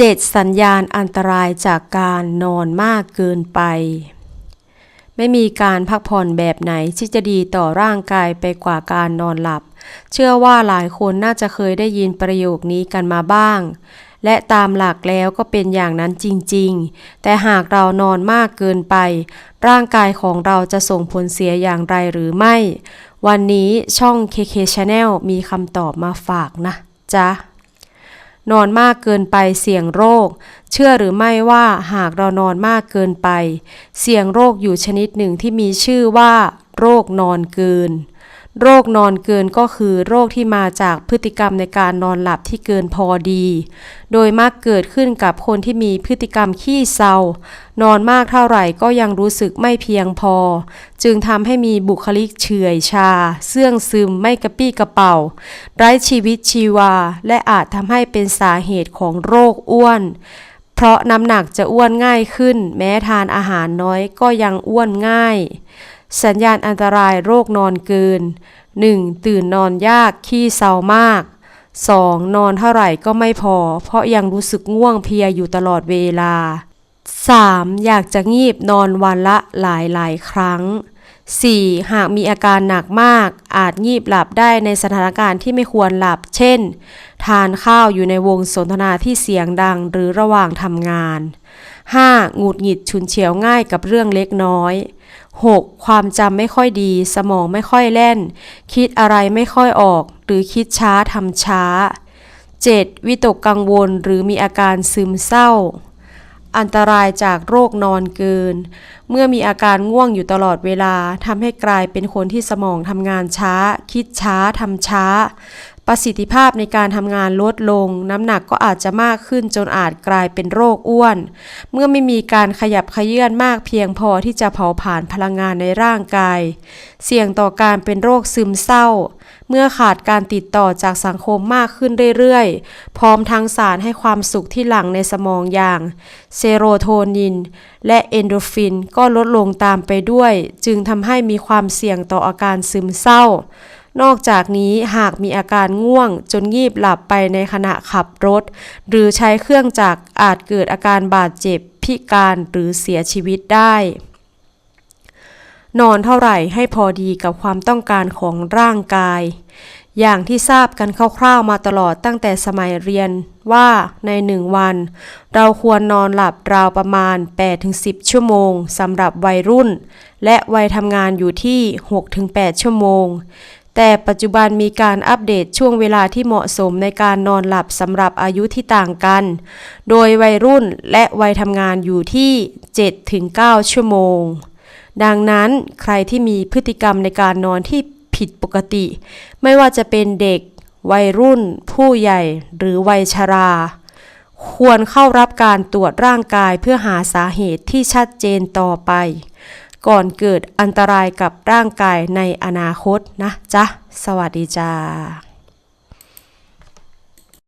7 สัญญาณอันตรายจากการนอนมากเกินไปไม่มีการพักผ่อนแบบไหนที่จะดีต่อร่างกายไปกว่าการนอนหลับเชื่อว่าหลายคนน่าจะเคยได้ยินประโยคนี้กันมาบ้างและตามหลักแล้วก็เป็นอย่างนั้นจริงๆแต่หากเรานอนมากเกินไปร่างกายของเราจะส่งผลเสียอย่างไรหรือไม่วันนี้ช่อง KK Channel มีคำตอบมาฝากนะจ๊ะนอนมากเกินไปเสี่ยงโรคเชื่อหรือไม่ว่าหากเรานอนมากเกินไปเสี่ยงโรคอยู่ชนิดหนึ่งที่มีชื่อว่าโรคนอนเกินโรคนอนเกินก็คือโรคที่มาจากพฤติกรรมในการนอนหลับที่เกินพอดีโดยมักเกิดขึ้นกับคนที่มีพฤติกรรมขี้เศร้านอนมากเท่าไหร่ก็ยังรู้สึกไม่เพียงพอจึงทำให้มีบุคลิกเฉื่อยชาเสื่องซึมไม่กระปี้กระเป๋าไร้ชีวิตชีวาและอาจทำให้เป็นสาเหตุของโรคอ้วนเพราะน้ำหนักจะอ้วนง่ายขึ้นแม้ทานอาหารน้อยก็ยังอ้วนง่ายสัญญาณอันตรายโรคนอนเกิน 1. ตื่นนอนยากขี้เศร้ามาก 2. นอนเท่าไหร่ก็ไม่พอเพราะยังรู้สึกง่วงเพลียอยู่ตลอดเวลา 3. อยากจะงีบนอนวันละหลายครั้ง 4. หากมีอาการหนักมากอาจงีบหลับได้ในสถานการณ์ที่ไม่ควรหลับเช่นทานข้าวอยู่ในวงสนทนาที่เสียงดังหรือระหว่างทำงาน 5. หงุดหงิดฉุนเฉียวง่ายกับเรื่องเล็กน้อย 6. ความจำไม่ค่อยดีสมองไม่ค่อยแล่นคิดอะไรไม่ค่อยออกหรือคิดช้าทำช้า 7. วิตกกังวลหรือมีอาการซึมเศร้าอันตรายจากโรคนอนเกินเมื่อมีอาการง่วงอยู่ตลอดเวลาทำให้กลายเป็นคนที่สมองทำงานช้าคิดช้าทำช้าประสิทธิภาพในการทำงานลดลงน้ำหนักก็อาจจะมากขึ้นจนอาจกลายเป็นโรคอ้วนเมื่อไม่มีการขยับเขยื้อนมากเพียงพอที่จะเผาผลาญพลังงานในร่างกายเสี่ยงต่อการเป็นโรคซึมเศร้าเมื่อขาดการติดต่อจากสังคมมากขึ้นเรื่อยๆพร้อมทั้งสารให้ความสุขที่หลั่งในสมองอย่างเซโรโทนินและเอนโดรฟินก็ลดลงตามไปด้วยจึงทำให้มีความเสี่ยงต่ออาการซึมเศร้านอกจากนี้หากมีอาการง่วงจนงีบหลับไปในขณะขับรถหรือใช้เครื่องจักรอาจเกิดอาการบาดเจ็บพิการหรือเสียชีวิตได้นอนเท่าไหร่ให้พอดีกับความต้องการของร่างกายอย่างที่ทราบกันคร่าวๆมาตลอดตั้งแต่สมัยเรียนว่าใน1 วันเราควรนอนหลับราวประมาณ 8-10 ชั่วโมงสำหรับวัยรุ่นและวัยทำงานอยู่ที่ 6-8 ชั่วโมงแต่ปัจจุบันมีการอัปเดตช่วงเวลาที่เหมาะสมในการนอนหลับสำหรับอายุที่ต่างกันโดยวัยรุ่นและวัยทำงานอยู่ที่ 7-9 ชั่วโมงดังนั้นใครที่มีพฤติกรรมในการนอนที่ผิดปกติไม่ว่าจะเป็นเด็กวัยรุ่นผู้ใหญ่หรือวัยชราควรเข้ารับการตรวจร่างกายเพื่อหาสาเหตุที่ชัดเจนต่อไปก่อนเกิดอันตรายกับร่างกายในอนาคตนะจ๊ะสวัสดีจ้า